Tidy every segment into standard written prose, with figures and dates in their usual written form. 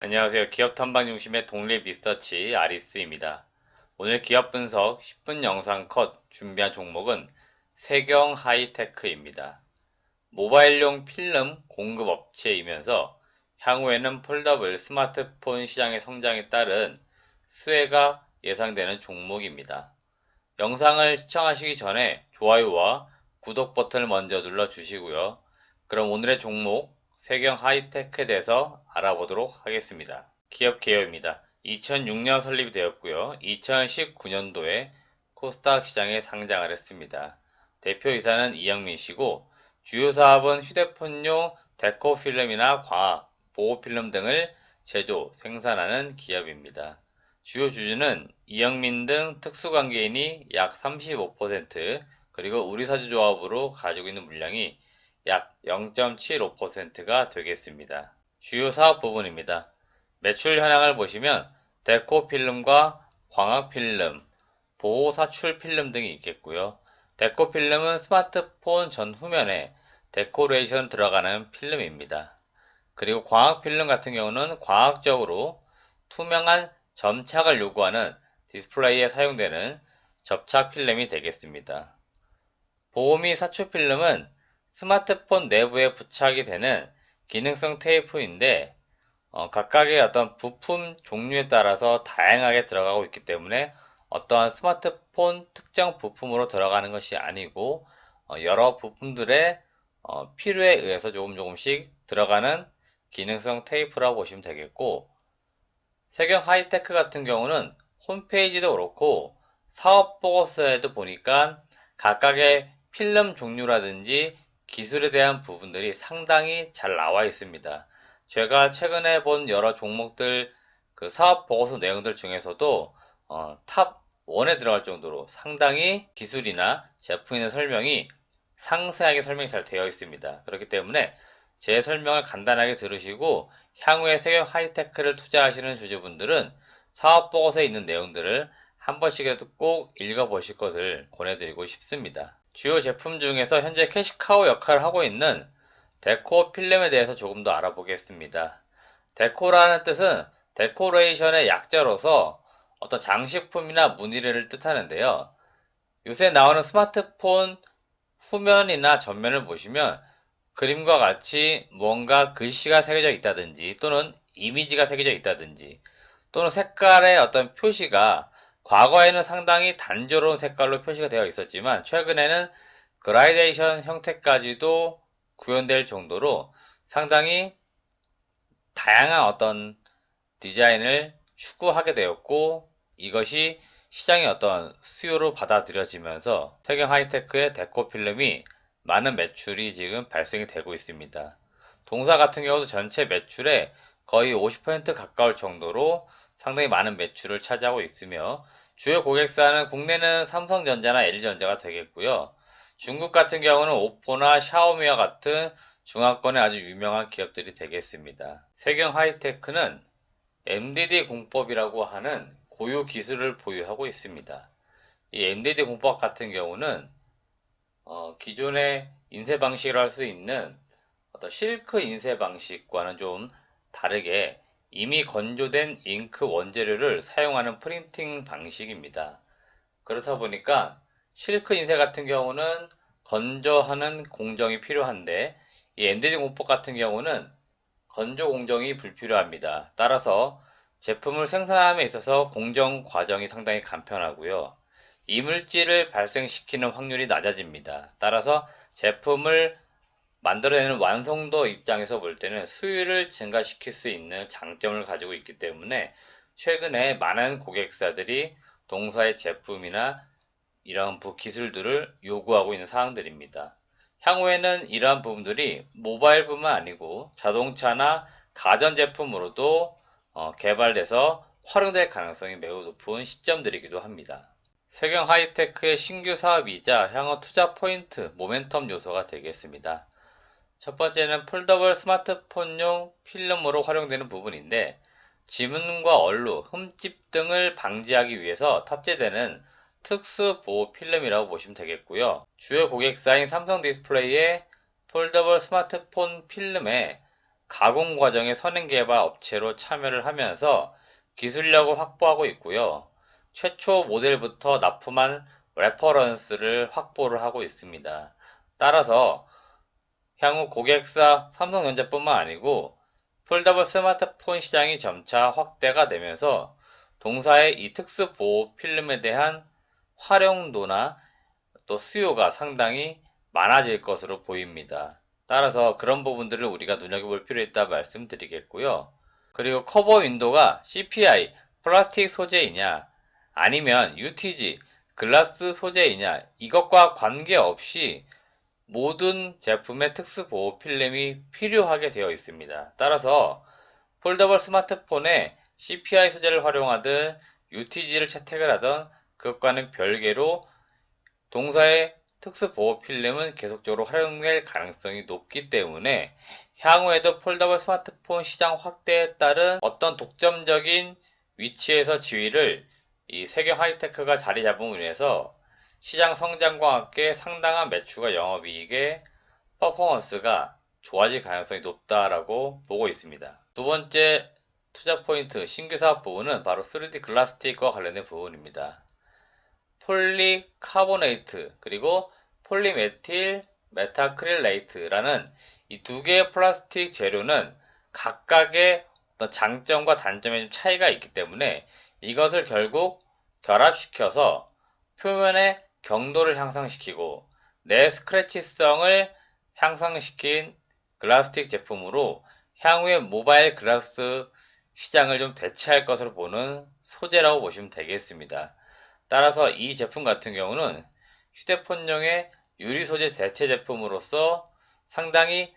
안녕하세요. 기업 탐방 중심의 독립 리서치 아리스입니다. 오늘 기업 분석 10분 영상 컷 준비한 종목은 세경 하이테크입니다. 모바일용 필름 공급 업체이면서 향후에는 폴더블 스마트폰 시장의 성장에 따른 수혜가 예상되는 종목입니다. 영상을 시청하시기 전에 좋아요와 구독 버튼을 먼저 눌러주시고요. 그럼 오늘의 종목 세경 하이테크에 대해서 알아보도록 하겠습니다. 기업 개요입니다. 2006년 설립이 되었고요. 2019년도에 코스닥 시장에 상장을 했습니다. 대표이사는 이영민 씨고 주요 사업은 휴대폰용 데코 필름이나 광학, 보호 필름 등을 제조, 생산하는 기업입니다. 주요 주주는 이영민 등 특수관계인이 약 35%, 그리고 우리사주조합으로 가지고 있는 물량이 약 0.75%가 되겠습니다. 주요 사업 부분입니다. 매출 현황을 보시면 데코 필름과 광학 필름, 보호 사출 필름 등이 있겠고요. 데코 필름은 스마트폰 전후면에 데코레이션 들어가는 필름입니다. 그리고 광학 필름 같은 경우는 과학적으로 투명한 점착을 요구하는 디스플레이에 사용되는 접착 필름이 되겠습니다. 보호 및 사출 필름은 스마트폰 내부에 부착이 되는 기능성 테이프인데 각각의 어떤 부품 종류에 따라서 다양하게 들어가고 있기 때문에 어떠한 스마트폰 특정 부품으로 들어가는 것이 아니고 여러 부품들의 필요에 의해서 조금씩 들어가는 기능성 테이프라고 보시면 되겠고, 세경 하이테크 같은 경우는 홈페이지도 그렇고 사업 보고서에도 보니까 각각의 필름 종류라든지 기술에 대한 부분들이 상당히 잘 나와 있습니다. 제가 최근에 본 여러 종목들 그 사업 보고서 내용들 중에서도 탑 1에 들어갈 정도로 상당히 기술이나 제품에 대한 설명이 상세하게 설명이 잘 되어 있습니다. 그렇기 때문에 제 설명을 간단하게 들으시고 향후에 세경 하이테크를 투자하시는 주주분들은 사업 보고서에 있는 내용들을 한 번씩이라도 꼭 읽어보실 것을 권해드리고 싶습니다. 주요 제품 중에서 현재 캐시카우 역할을 하고 있는 데코 필름에 대해서 조금 더 알아보겠습니다. 데코라는 뜻은 데코레이션의 약자로서 어떤 장식품이나 무늬를 뜻하는데요. 요새 나오는 스마트폰 후면이나 전면을 보시면 그림과 같이 뭔가 글씨가 새겨져 있다든지 또는 이미지가 새겨져 있다든지 또는 색깔의 어떤 표시가 과거에는 상당히 단조로운 색깔로 표시가 되어 있었지만 최근에는 그라데이션 형태까지도 구현될 정도로 상당히 다양한 어떤 디자인을 추구하게 되었고, 이것이 시장의 어떤 수요로 받아들여지면서 세경 하이테크의 데코 필름이 많은 매출이 지금 발생이 되고 있습니다. 동사 같은 경우도 전체 매출의 거의 50% 가까울 정도로 상당히 많은 매출을 차지하고 있으며, 주요 고객사는 국내는 삼성전자나 LG전자가 되겠고요. 중국 같은 경우는 오포나 샤오미와 같은 중화권의 아주 유명한 기업들이 되겠습니다. 세경 하이테크는 MDD 공법이라고 하는 고유 기술을 보유하고 있습니다. 이 MDD 공법 같은 경우는 기존의 인쇄 방식을 할 수 있는 어떤 실크 인쇄 방식과는 좀 다르게 이미 건조된 잉크 원재료를 사용하는 프린팅 방식입니다. 그렇다 보니까 실크 인쇄 같은 경우는 건조하는 공정이 필요한데 이 MDD 공법 같은 경우는 건조 공정이 불필요합니다. 따라서 제품을 생산함에 있어서 공정 과정이 상당히 간편하고요. 이물질을 발생시키는 확률이 낮아집니다. 따라서 제품을 만들어내는 완성도 입장에서 볼 때는 수율을 증가시킬 수 있는 장점을 가지고 있기 때문에 최근에 많은 고객사들이 동사의 제품이나 이러한 기술들을 요구하고 있는 사항들입니다. 향후에는 이러한 부분들이 모바일뿐만 아니고 자동차나 가전제품으로도 개발돼서 활용될 가능성이 매우 높은 시점들이기도 합니다. 세경 하이테크의 신규 사업이자 향후 투자 포인트, 모멘텀 요소가 되겠습니다. 첫 번째는 폴더블 스마트폰용 필름으로 활용되는 부분인데, 지문과 얼루, 흠집 등을 방지하기 위해서 탑재되는 특수 보호 필름이라고 보시면 되겠고요. 주요 고객사인 삼성 디스플레이의 폴더블 스마트폰 필름에 가공 과정의 선행 개발 업체로 참여를 하면서 기술력을 확보하고 있고요. 최초 모델부터 납품한 레퍼런스를 확보를 하고 있습니다. 따라서 향후 고객사 삼성전자뿐만 아니고 폴더블 스마트폰 시장이 점차 확대가 되면서 동사의 이 특수 보호 필름에 대한 활용도나 또 수요가 상당히 많아질 것으로 보입니다. 따라서 그런 부분들을 우리가 눈여겨볼 필요 있다 말씀드리겠고요. 그리고 커버 윈도가 CPI 플라스틱 소재이냐 아니면 UTG 글라스 소재이냐 이것과 관계없이 모든 제품의 특수 보호 필름이 필요하게 되어 있습니다. 따라서 폴더블 스마트폰에 CPI 소재를 활용하든 UTG를 채택을 하든 그것과는 별개로 동사의 특수 보호 필름은 계속적으로 활용될 가능성이 높기 때문에 향후에도 폴더블 스마트폰 시장 확대에 따른 어떤 독점적인 위치에서 지위를 이 세계 하이테크가 자리 잡음으로 인해서 시장 성장과 함께 상당한 매출과 영업이익의 퍼포먼스가 좋아질 가능성이 높다라고 보고 있습니다. 두 번째 투자 포인트 신규 사업 부분은 바로 3D 글라스틱과 관련된 부분입니다. 폴리카보네이트 그리고 폴리메틸 메타크릴레이트라는 이 두 개의 플라스틱 재료는 각각의 어떤 장점과 단점의 차이가 있기 때문에 이것을 결국 결합시켜서 표면의 경도를 향상시키고 내 스크래치성을 향상시킨 글라스틱 제품으로 향후에 모바일 글라스 시장을 좀 대체할 것으로 보는 소재라고 보시면 되겠습니다. 따라서 이 제품 같은 경우는 휴대폰용의 유리 소재 대체 제품으로서 상당히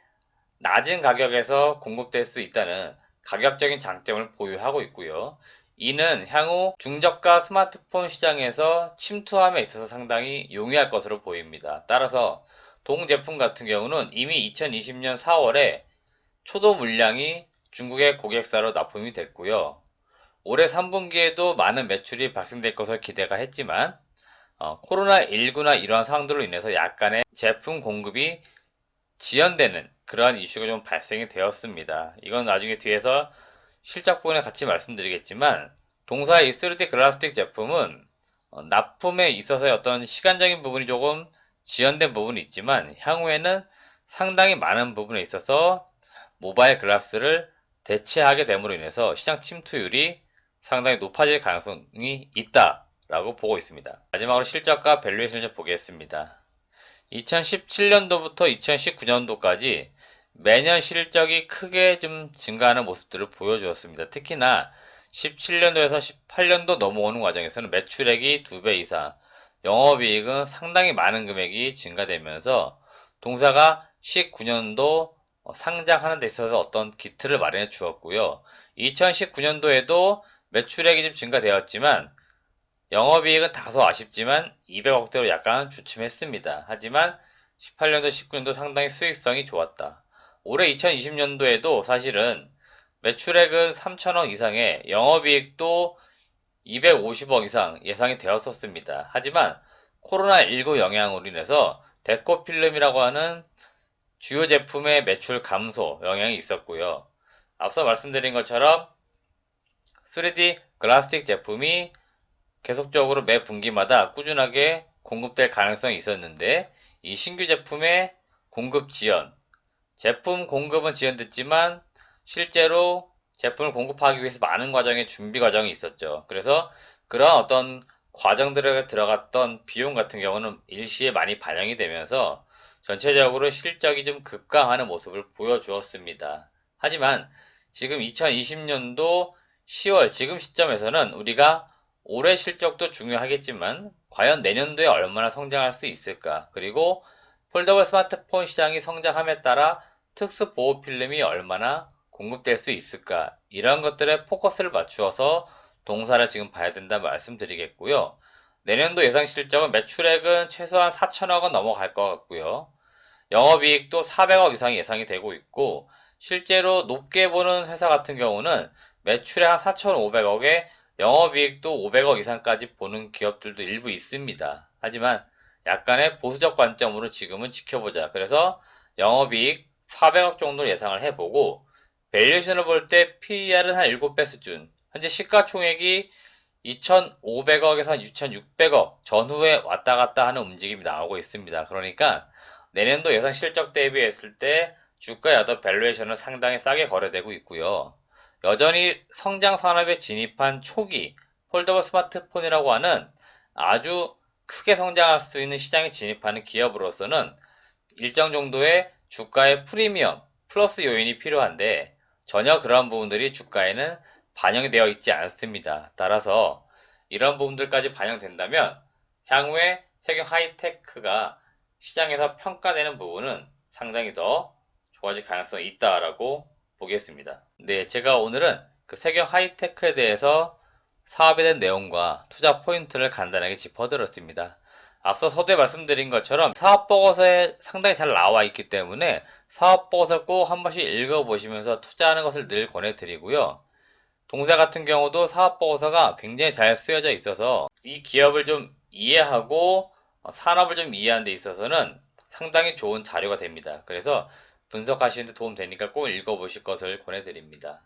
낮은 가격에서 공급될 수 있다는 가격적인 장점을 보유하고 있고요. 이는 향후 중저가 스마트폰 시장에서 침투함에 있어서 상당히 용이할 것으로 보입니다. 따라서 동 제품 같은 경우는 이미 2020년 4월에 초도 물량이 중국의 고객사로 납품이 됐고요. 올해 3분기에도 많은 매출이 발생될 것을 기대가 했지만 코로나19나 이러한 상황들로 인해서 약간의 제품 공급이 지연되는 그러한 이슈가 좀 발생이 되었습니다. 이건 나중에 뒤에서 실적 부분에 같이 말씀드리겠지만 동사의 이 3D 글라스틱 제품은 납품에 있어서의 어떤 시간적인 부분이 조금 지연된 부분이 있지만 향후에는 상당히 많은 부분에 있어서 모바일 글라스를 대체하게 됨으로 인해서 시장 침투율이 상당히 높아질 가능성이 있다라고 보고 있습니다. 마지막으로 실적과 밸류에이션을 좀 보겠습니다. 2017년도부터 2019년도까지 매년 실적이 크게 좀 증가하는 모습들을 보여주었습니다. 특히나 17년도에서 18년도 넘어오는 과정에서는 매출액이 2배 이상, 영업이익은 상당히 많은 금액이 증가되면서 동사가 19년도 상장하는 데 있어서 어떤 기틀을 마련해 주었고요. 2019년도에도 매출액이 좀 증가되었지만 영업이익은 다소 아쉽지만 200억대로 약간 주춤했습니다. 하지만 18년도, 19년도 상당히 수익성이 좋았다. 올해 2020년도에도 사실은 매출액은 3천억 이상에 영업이익도 250억 이상 예상이 되었었습니다. 하지만 코로나19 영향으로 인해서 데코필름이라고 하는 주요 제품의 매출 감소 영향이 있었고요. 앞서 말씀드린 것처럼 3D 글라스틱 제품이 계속적으로 매 분기마다 꾸준하게 공급될 가능성이 있었는데 이 신규 제품의 공급 지연, 제품 공급은 지연됐지만 실제로 제품을 공급하기 위해서 많은 과정의 준비 과정이 있었죠. 그래서 그런 어떤 과정들에 들어갔던 비용 같은 경우는 일시에 많이 반영이 되면서 전체적으로 실적이 좀 급감하는 모습을 보여주었습니다. 하지만 지금 2020년도 10월 지금 시점에서는 우리가 올해 실적도 중요하겠지만 과연 내년도에 얼마나 성장할 수 있을까? 그리고 폴더블 스마트폰 시장이 성장함에 따라 특수 보호 필름이 얼마나 공급될 수 있을까? 이런 것들에 포커스를 맞추어서 동사를 지금 봐야 된다 말씀드리겠고요. 내년도 예상 실적은 매출액은 최소한 4천억은 넘어갈 것 같고요. 영업이익도 400억 이상이 예상이 되고 있고 실제로 높게 보는 회사 같은 경우는 매출액 한 4,500억에 영업이익도 500억 이상까지 보는 기업들도 일부 있습니다. 하지만 약간의 보수적 관점으로 지금은 지켜보자. 그래서 영업이익 400억 정도 예상을 해보고 밸류에이션을 볼 때 PER은 한 7배 수준, 현재 시가총액이 2,500억에서 한 2,600억 전후에 왔다 갔다 하는 움직임이 나오고 있습니다. 그러니까 내년도 예상 실적 대비했을 때 주가 야도 밸류에이션은 상당히 싸게 거래되고 있고요. 여전히 성장 산업에 진입한 초기 폴더블 스마트폰이라고 하는 아주 크게 성장할 수 있는 시장에 진입하는 기업으로서는 일정 정도의 주가의 프리미엄 플러스 요인이 필요한데 전혀 그러한 부분들이 주가에는 반영이 되어 있지 않습니다. 따라서 이런 부분들까지 반영된다면 향후에 세경 하이테크가 시장에서 평가되는 부분은 상당히 더 좋아질 가능성이 있다라고 보겠습니다. 네, 제가 오늘은 그 세경 하이테크에 대해서 사업에 대한 내용과 투자 포인트를 간단하게 짚어드렸습니다. 앞서 서두에 말씀드린 것처럼 사업보고서에 상당히 잘 나와 있기 때문에 사업보고서 꼭 한 번씩 읽어보시면서 투자하는 것을 늘 권해드리고요. 동사 같은 경우도 사업보고서가 굉장히 잘 쓰여져 있어서 이 기업을 좀 이해하고 산업을 좀 이해하는 데 있어서는 상당히 좋은 자료가 됩니다. 그래서 분석하시는 데 도움 되니까 꼭 읽어보실 것을 권해드립니다.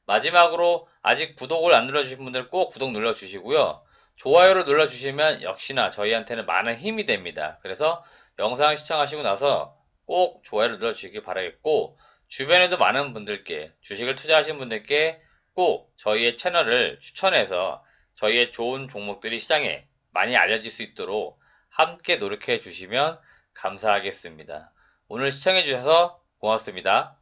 마지막으로 아직 구독을 안 눌러주신 분들 꼭 구독 눌러주시고요. 좋아요를 눌러주시면 역시나 저희한테는 많은 힘이 됩니다. 그래서 영상 시청하시고 나서 꼭 좋아요를 눌러주시길 바라겠고 주변에도 많은 분들께 주식을 투자하신 분들께 꼭 저희의 채널을 추천해서 저희의 좋은 종목들이 시장에 많이 알려질 수 있도록 함께 노력해 주시면 감사하겠습니다. 오늘 시청해 주셔서 고맙습니다.